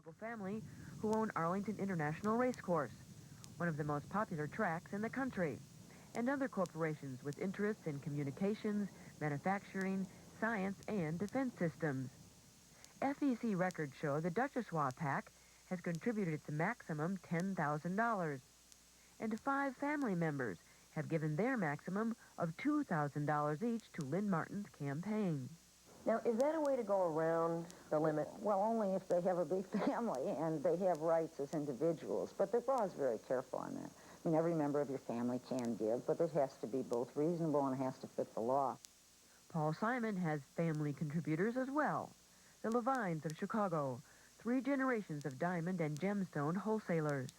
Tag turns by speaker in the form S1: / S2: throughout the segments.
S1: Chicago family who own Arlington International Racecourse, one of the most popular tracks in the country, and other corporations with interests in communications, manufacturing, science, and defense systems. FEC records show the Duchossois PAC has contributed its maximum $10,000, and 5 family members have given their maximum of $2,000 each to Lynn Martin's campaign.
S2: Now, is that a way to go around the limit?
S3: Well, only if they have a big family and they have rights as individuals. But the law is very careful on that. I mean, every member of your family can give, but it has to be both reasonable and it has to fit the law.
S1: Paul Simon has family contributors as well. The Levines of Chicago, 3 generations of diamond and gemstone wholesalers.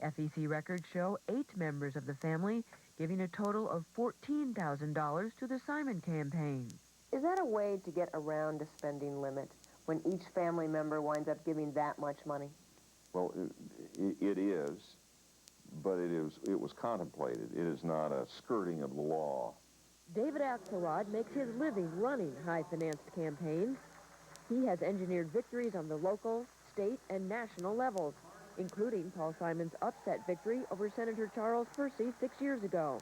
S1: FEC records show 8 members of the family giving a total of $14,000 to the Simon campaign.
S2: Is that a way to get around the spending limit when each family member winds up giving that much money?
S4: Well, it is, but it was contemplated. It is not a skirting of the law.
S1: David Axelrod makes his living running high-financed campaigns. He has engineered victories on the local, state, and national levels, including Paul Simon's upset victory over Senator Charles Percy 6 years ago.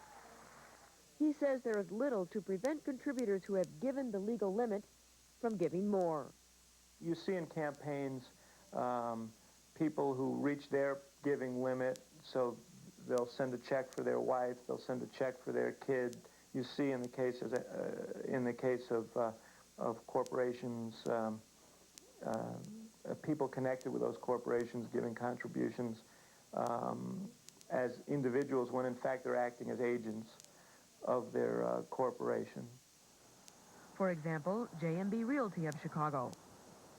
S1: He says there is little to prevent contributors who have given the legal limit from giving more.
S5: You see in campaigns people who reach their giving limit, so they'll send a check for their wife, they'll send a check for their kid. You see in the case of corporations, people connected with those corporations giving contributions as individuals when in fact they're acting as agents of their corporation.
S1: For example, J&B Realty of Chicago.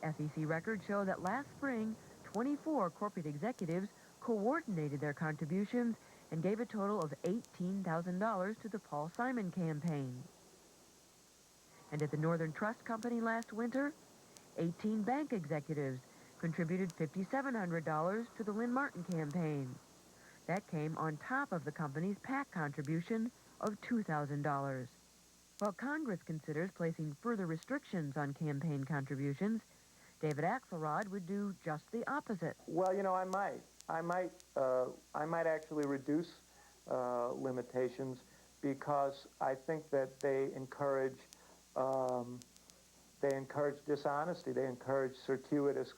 S1: FEC records show that last spring, 24 corporate executives coordinated their contributions and gave a total of $18,000 to the Paul Simon campaign. And at the Northern Trust Company last winter, 18 bank executives contributed $5,700 to the Lynn Martin campaign. That came on top of the company's PAC contribution of $2,000. While Congress considers placing further restrictions on campaign contributions, David Axelrod would do just the opposite.
S5: Well, you know, I might actually reduce limitations because I think that they encourage dishonesty. They encourage circuitous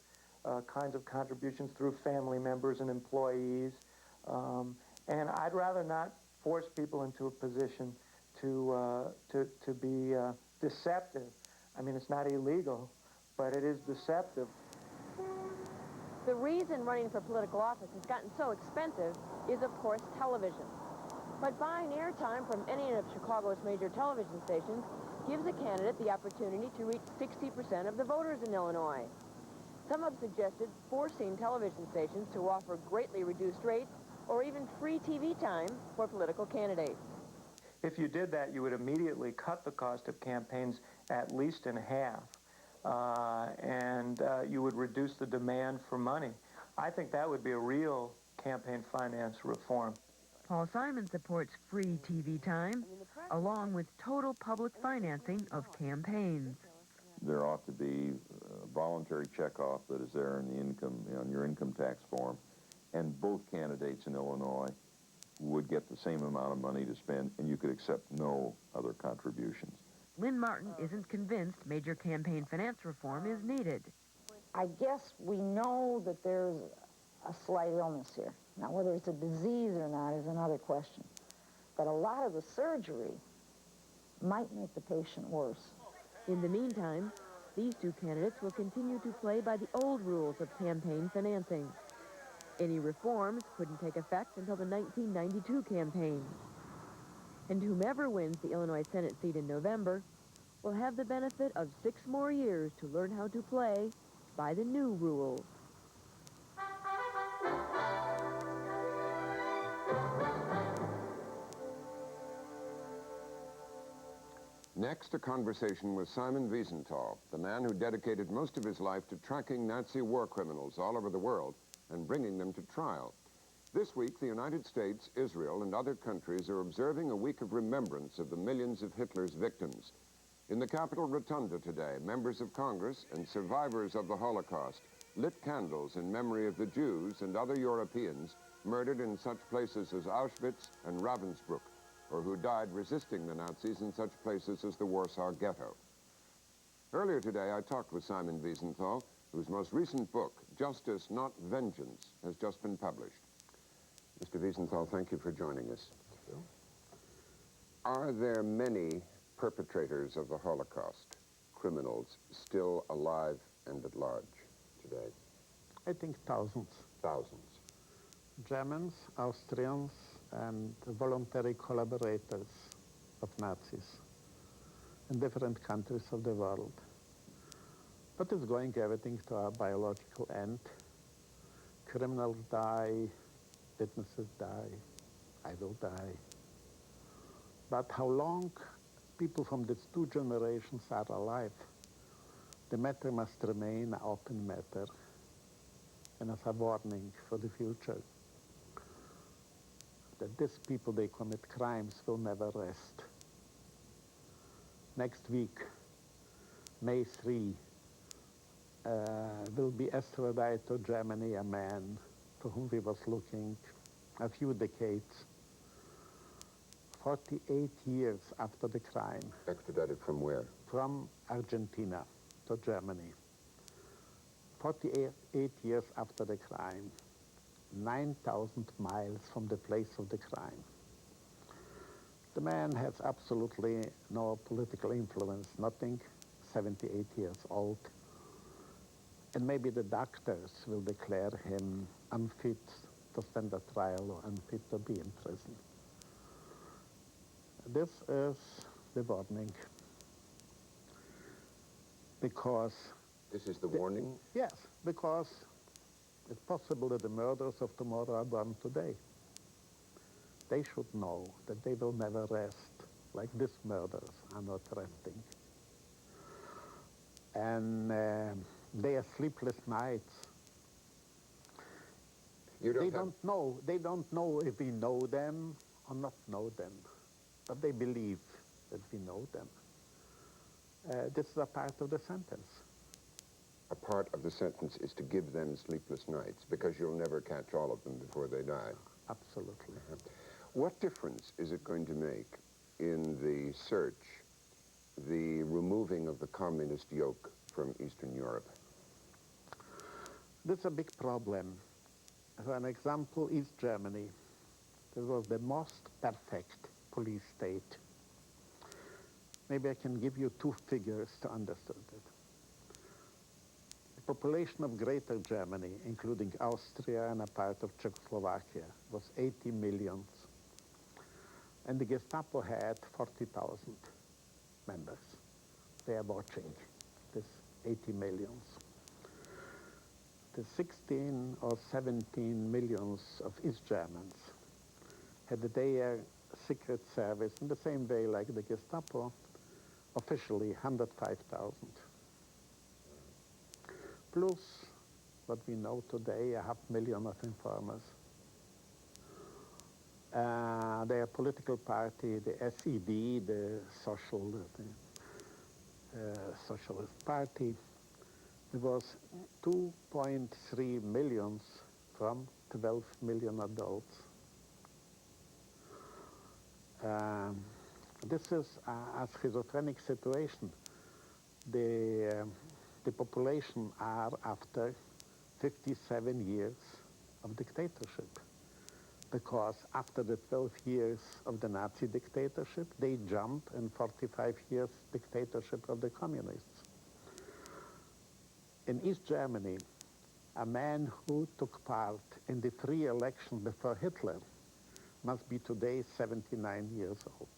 S5: kinds of contributions through family members and employees. And I'd rather not force people into a position to be deceptive. I mean, it's not illegal, but it is deceptive.
S2: The reason running for political office has gotten so expensive is, of course, television. But buying airtime from any of Chicago's major television stations gives a candidate the opportunity to reach 60% of the voters in Illinois. Some have suggested forcing television stations to offer greatly reduced rates or even free TV time for political candidates.
S5: If you did that, you would immediately cut the cost of campaigns at least in half, and you would reduce the demand for money. I think that would be a real campaign finance reform.
S1: Paul Simon supports free TV time, along with total public financing of campaigns.
S4: There ought to be a voluntary checkoff that is there in the income, on your income tax form, and both candidates in Illinois would get the same amount of money to spend, and you could accept no other contributions.
S1: Lynn Martin isn't convinced major campaign finance reform is needed.
S3: I guess we know that there's a slight illness here. Now, whether it's a disease or not is another question. But a lot of the surgery might make the patient worse.
S1: In the meantime, these 2 candidates will continue to play by the old rules of campaign financing. Any reforms couldn't take effect until the 1992 campaign. And whomever wins the Illinois Senate seat in November will have the benefit of 6 more years to learn how to play by the new rules.
S6: Next, a conversation with Simon Wiesenthal, the man who dedicated most of his life to tracking Nazi war criminals all over the world and bringing them to trial. This week, the United States, Israel, and other countries are observing a week of remembrance of the millions of Hitler's victims. In the Capitol Rotunda today, members of Congress and survivors of the Holocaust lit candles in memory of the Jews and other Europeans murdered in such places as Auschwitz and Ravensbrück, or who died resisting the Nazis in such places as the Warsaw Ghetto. Earlier today, I talked with Simon Wiesenthal, whose most recent book, Justice, Not Vengeance, has just been published. Mr. Wiesenthal, thank you for joining us. Are there many perpetrators of the Holocaust, criminals, still alive and at large today?
S7: I think thousands.
S6: Thousands.
S7: Germans, Austrians, and voluntary collaborators of Nazis in different countries of the world. But it's going everything to a biological end. Criminals die, witnesses die, I will die. But how long people from these two generations are alive, the matter must remain an open matter and as a warning for the future. That these people, they commit crimes, will never rest. Next week, May 3, will be extradited to Germany, a man for whom we was looking a few decades, 48 years after the crime.
S6: Extradited from where?
S7: From Argentina to Germany. 48 years after the crime, 9,000 miles from the place of the crime. The man has absolutely no political influence, nothing, 78 years old. And maybe the doctors will declare him unfit to stand a trial or unfit to be in prison. This is the warning. Because...
S6: This is the warning?
S7: Yes, because it's possible that the murderers of tomorrow are born today. They should know that they will never rest, like these murderers are not resting. And they are sleepless nights. They don't know if we know them or not know them, but they believe that we know them. This is a part of the sentence.
S6: A part of the sentence is to give them sleepless nights, because you'll never catch all of them before they die.
S7: Absolutely.
S6: What difference is it going to make in the search, the removing of the communist yoke from Eastern Europe?
S7: This is a big problem. For an example, East Germany. This was the most perfect police state. Maybe I can give you two figures to understand it. The population of Greater Germany, including Austria and a part of Czechoslovakia, was 80 million. And the Gestapo had 40,000 members. They are watching this 80 million. The 16 or 17 millions of East Germans had their secret service in the same way like the Gestapo, officially 105,000. Plus what we know today, 500,000 of informers. Their political party, the SED, the Socialist Party, there was 2.3 million from 12 million adults. This is a schizophrenic situation. The population are after 57 years of dictatorship. Because after the 12 years of the Nazi dictatorship, they jump in 45 years dictatorship of the communists. In East Germany, a man who took part in the free election before Hitler must be today 79 years old.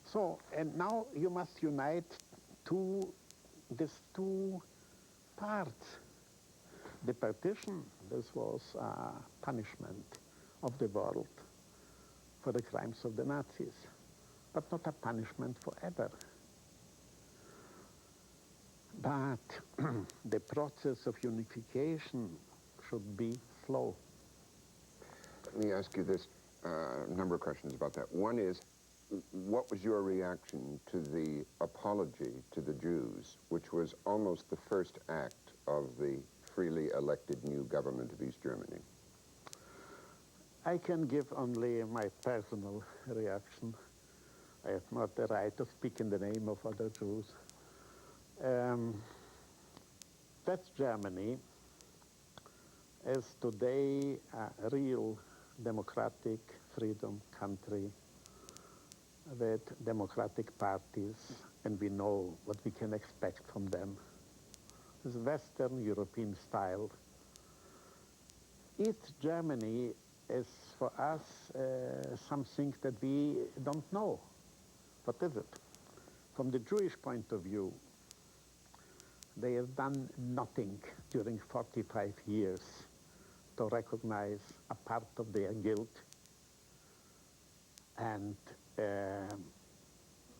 S7: So, and now you must unite these two parts. The partition, this was a punishment of the world for the crimes of the Nazis, but not a punishment forever. But the process of unification should be slow.
S6: Let me ask you this, a number of questions about that. One is, what was your reaction to the apology to the Jews, which was almost the first act of the freely elected new government of East Germany?
S7: I can give only my personal reaction. I have not the right to speak in the name of other Jews. West Germany is today a real democratic freedom country with democratic parties, and we know what we can expect from them. It's Western European style. East Germany is for us something that we don't know. What is it? From the Jewish point of view, they have done nothing during 45 years to recognize a part of their guilt, and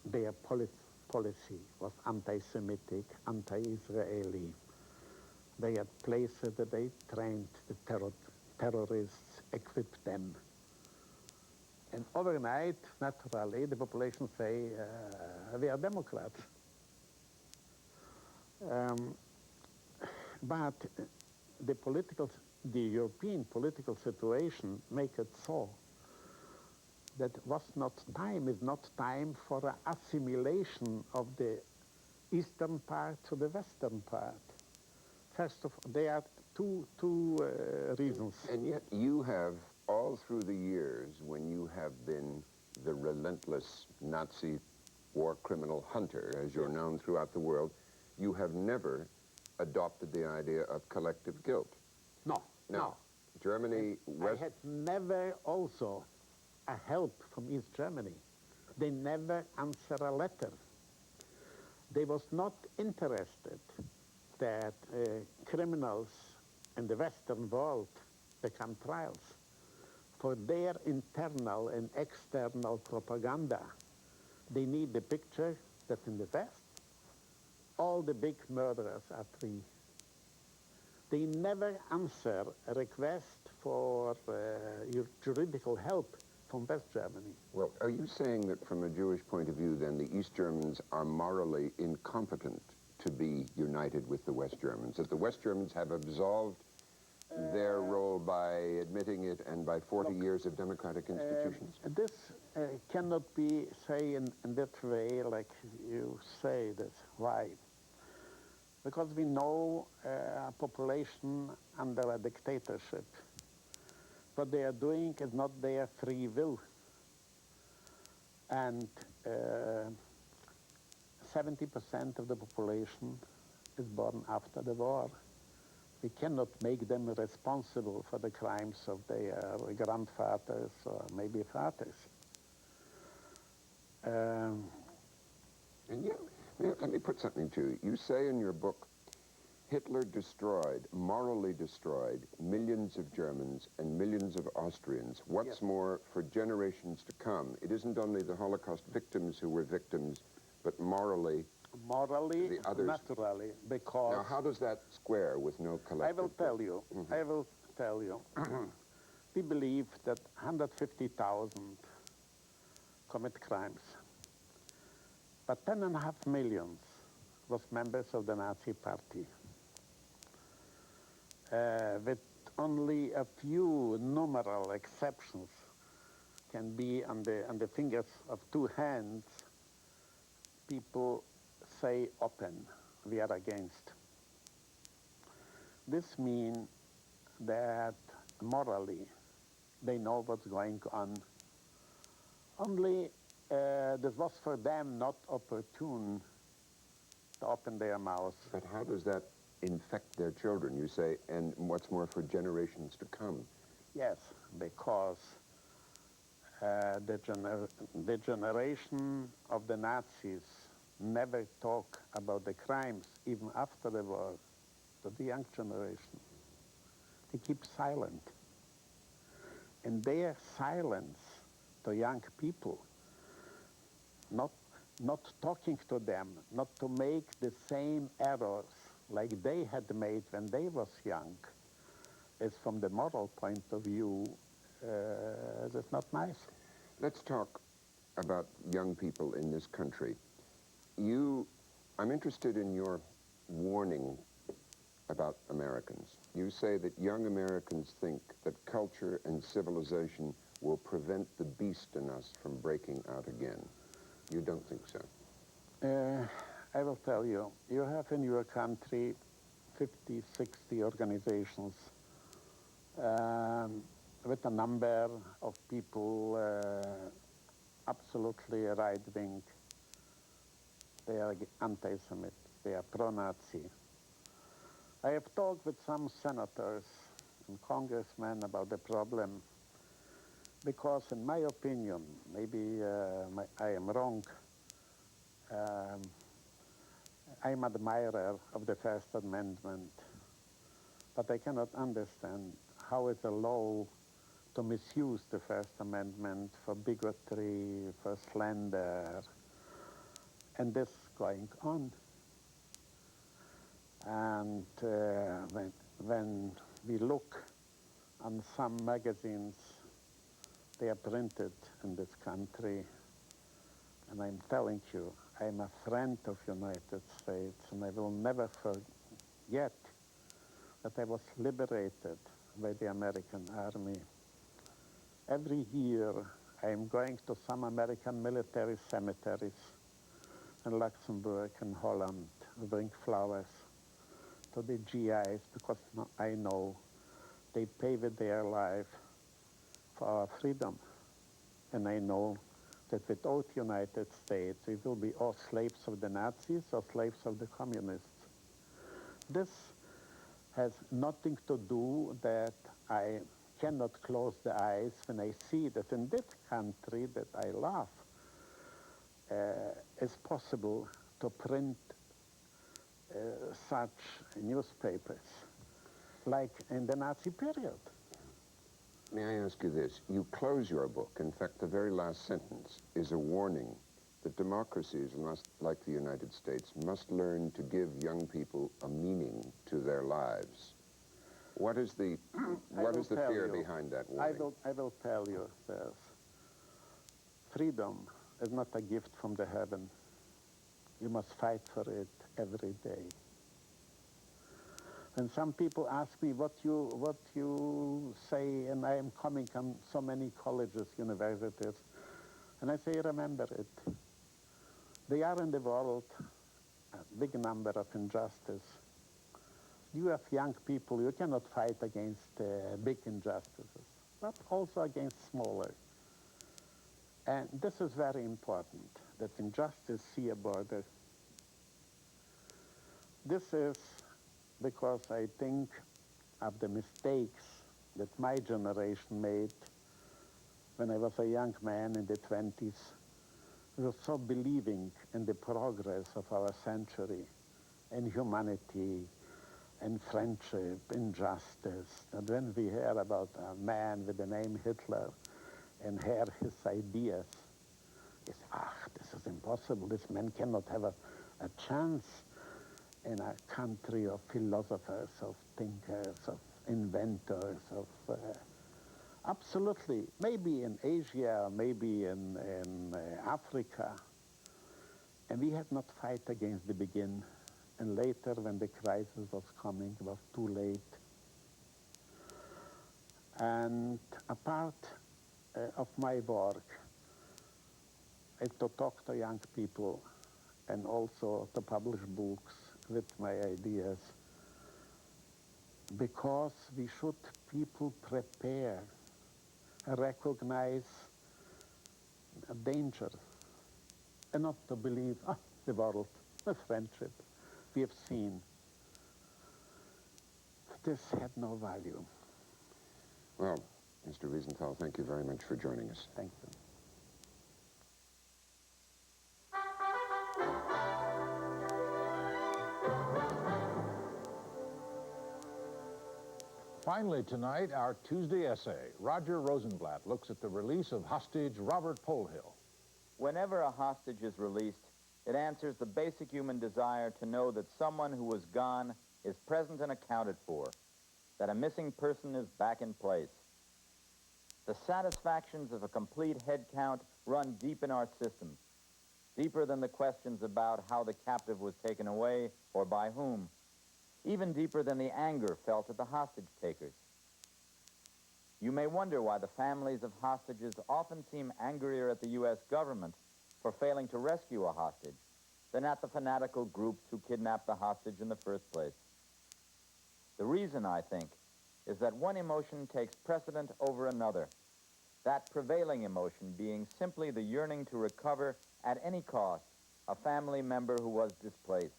S7: their policy was anti-Semitic, anti-Israeli. They had places that they trained the terrorists, equipped them. And overnight, naturally, the population say, we are Democrats. But the European political situation make it so that is not time for an assimilation of the eastern part to the western part. First of all, there are two reasons.
S6: And yet you have, all through the years, when you have been the relentless Nazi war criminal hunter, as you're known throughout the world, you have never adopted the idea of collective guilt.
S7: No.
S6: Germany...
S7: I had never also a help from East Germany. They never answer a letter. They was not interested that criminals in the Western world become trials. For their internal and external propaganda, they need the picture that in the West, all the big murderers are free. They never answer a request for juridical help from West Germany.
S6: Well, are you saying that from a Jewish point of view, then, the East Germans are morally incompetent to be united with the West Germans? That the West Germans have absolved their role by admitting it and by 40 years of democratic institutions?
S7: This cannot be say in that way like you say this. Why? Because we know a population under a dictatorship. What they are doing is not their free will. And 70% of the population is born after the war. We cannot make them responsible for the crimes of their grandfathers or maybe fathers.
S6: And yet, let me put something to you. You say in your book, Hitler destroyed, morally destroyed, millions of Germans and millions of Austrians. What's more, for generations to come, it isn't only the Holocaust victims who were victims, but morally, the others.
S7: Naturally, because...
S6: Now, how does that square with no collective?
S7: I will tell you. I will tell you. We believe that 150,000 commit crimes, but 10.5 million was members of the Nazi Party. With only a few numeral exceptions, can be on the fingers of two hands, people say open, we are against. This means that morally they know what's going on. Only this was for them not opportune to open their mouths.
S6: But how does that infect their children, you say, and what's more, for generations to come?
S7: Yes, because the generation of the Nazis never talk about the crimes, even after the war, to the young generation. They keep silent. And their silence to young people, not talking to them, not to make the same errors like they had made when they was young, is from the moral point of view, that's not nice.
S6: Let's talk about young people in this country. I'm interested in your warning about Americans. You say that young Americans think that culture and civilization will prevent the beast in us from breaking out again. You don't think so?
S7: I will tell you, you have in your country 50, 60 organizations with a number of people absolutely right-wing. They are anti-Semitic, they are pro-Nazi. I have talked with some senators and congressmen about the problem because, in my opinion, maybe I am wrong, I'm an admirer of the First Amendment, but I cannot understand how it's a law to misuse the First Amendment for bigotry, for slander, and this going on. And when we look on some magazines, they are printed in this country, and I'm telling you, I'm a friend of United States, and I will never forget that I was liberated by the American Army. Every year, I'm going to some American military cemeteries in Luxembourg and Holland to bring flowers to the GIs, because I know they pay with their life for our freedom. And I know that without United States, we will be all slaves of the Nazis or slaves of the communists. This has nothing to do that I cannot close the eyes when I see that in this country that I love, it's possible to print such newspapers like in the Nazi period.
S6: May I ask you this? You close your book. In fact, the very last sentence is a warning that democracies, like the United States, must learn to give young people a meaning to their lives. What is the fear behind that warning?
S7: I will tell you this. Freedom is not a gift from the heaven. You must fight for it every day. And some people ask me what you say, and I am coming from so many colleges, universities, and I say, remember it. They are in the world a big number of injustice. You have young people, you cannot fight against big injustices, but also against smaller. And this is very important, that injustice see a border. This is because I think of the mistakes that my generation made when I was a young man in the 20s. We were so believing in the progress of our century, in humanity, in friendship, in justice, that when we hear about a man with the name Hitler and hear his ideas, it's, this is impossible, this man cannot have a chance in a country of philosophers, of thinkers, of inventors, of absolutely, maybe in Asia, maybe in Africa. And we had not fight against the begin. And later, when the crisis was coming, it was too late. And a part of my work is to talk to young people and also to publish books with my ideas, because we should people prepare, recognize a danger, and not to believe, the world, the friendship we have seen. This had no value.
S6: Well, Mr. Wiesenthal, thank you very much for joining us.
S7: Thank you.
S8: Finally tonight, our Tuesday essay. Roger Rosenblatt looks at the release of hostage Robert Polhill.
S9: Whenever a hostage is released, it answers the basic human desire to know that someone who was gone is present and accounted for, that a missing person is back in place. The satisfactions of a complete head count run deep in our system, deeper than the questions about how the captive was taken away or by whom. even deeper than the anger felt at the hostage takers. You may wonder why the families of hostages often seem angrier at the U.S. government for failing to rescue a hostage than at the fanatical groups who kidnapped the hostage in the first place. The reason, I think, is that one emotion takes precedent over another, that prevailing emotion being simply the yearning to recover at any cost a family member who was displaced.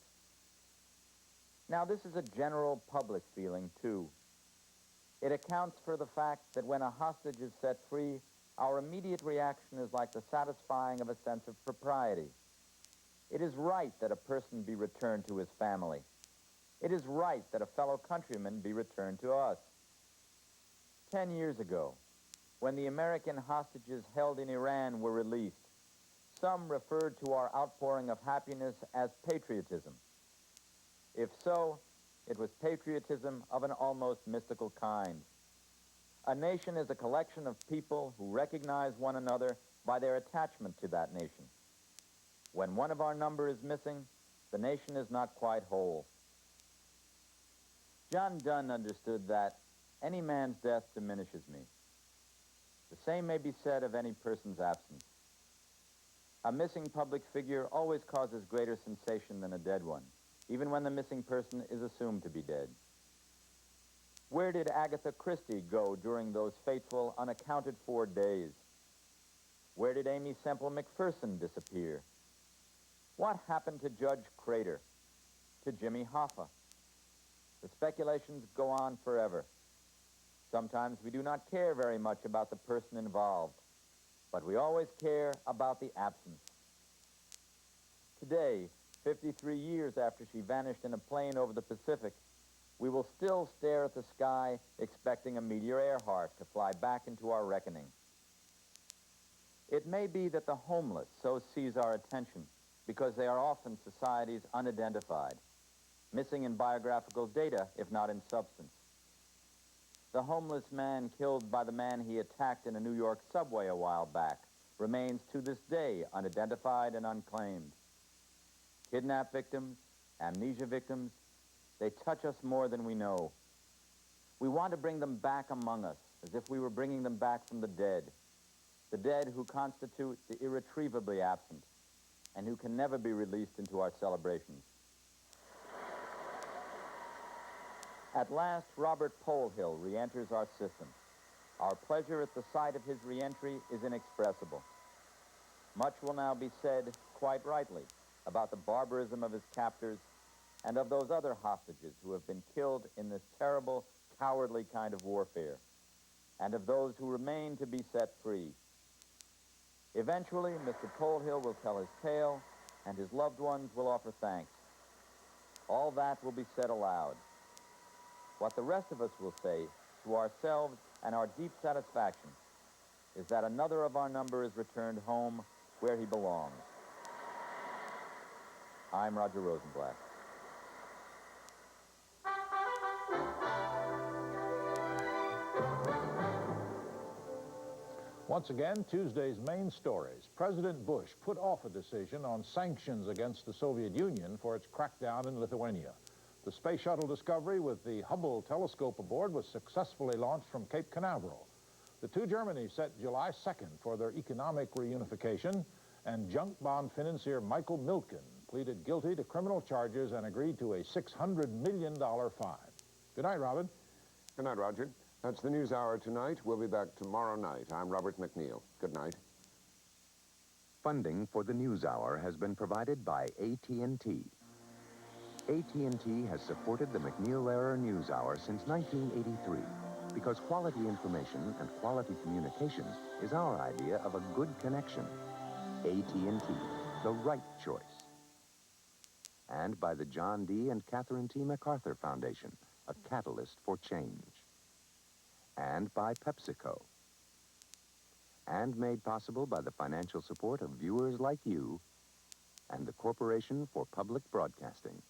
S9: Now, this is a general public feeling, too. It accounts for the fact that when a hostage is set free, our immediate reaction is like the satisfying of a sense of propriety. It is right that a person be returned to his family. It is right that a fellow countryman be returned to us. 10 years ago, when the American hostages held in Iran were released, some referred to our outpouring of happiness as patriotism. If so, it was patriotism of an almost mystical kind. A nation is a collection of people who recognize one another by their attachment to that nation. When one of our number is missing, the nation is not quite whole. John Donne understood that any man's death diminishes me. The same may be said of any person's absence. A missing public figure always causes greater sensation than a dead one, even when the missing person is assumed to be dead. Where did Agatha Christie go during those fateful, unaccounted-for days? Where did Amy Semple McPherson disappear? What happened to Judge Crater, to Jimmy Hoffa? The speculations go on forever. Sometimes we do not care very much about the person involved, but we always care about the absence. Today, 53 years after she vanished in a plane over the Pacific, we will still stare at the sky expecting a Meteor Earhart to fly back into our reckoning. It may be that the homeless so seize our attention because they are often society's unidentified, missing in biographical data, if not in substance. The homeless man killed by the man he attacked in a New York subway a while back remains to this day unidentified and unclaimed. Kidnap victims, amnesia victims, they touch us more than we know. We want to bring them back among us, as if we were bringing them back from the dead who constitute the irretrievably absent, and who can never be released into our celebrations. At last, Robert Polhill re-enters our system. Our pleasure at the sight of his re-entry is inexpressible. Much will now be said, quite rightly, about the barbarism of his captors and of those other hostages who have been killed in this terrible, cowardly kind of warfare, and of those who remain to be set free. Eventually, Mr. Polhill will tell his tale, and his loved ones will offer thanks. All that will be said aloud. What the rest of us will say, to ourselves and our deep satisfaction, is that another of our number is returned home where he belongs. I'm Roger Rosenblatt.
S8: Once again, Tuesday's main stories. President Bush put off a decision on sanctions against the Soviet Union for its crackdown in Lithuania. The Space Shuttle Discovery with the Hubble telescope aboard was successfully launched from Cape Canaveral. The two Germanies set July 2nd for their economic reunification, and junk bond financier Michael Milken pleaded guilty to criminal charges and agreed to a $600 million fine. Good night, Robin.
S6: Good night, Roger. That's the News Hour tonight. We'll be back tomorrow night. I'm Robert MacNeil. Good night.
S10: Funding for the News Hour has been provided by AT&T. AT&T has supported the MacNeil-Lehrer News Hour since 1983 because quality information and quality communications is our idea of a good connection. AT&T, the right choice. And by the John D. and Catherine T. MacArthur Foundation, a catalyst for change. And by PepsiCo. And made possible by the financial support of viewers like you and the Corporation for Public Broadcasting.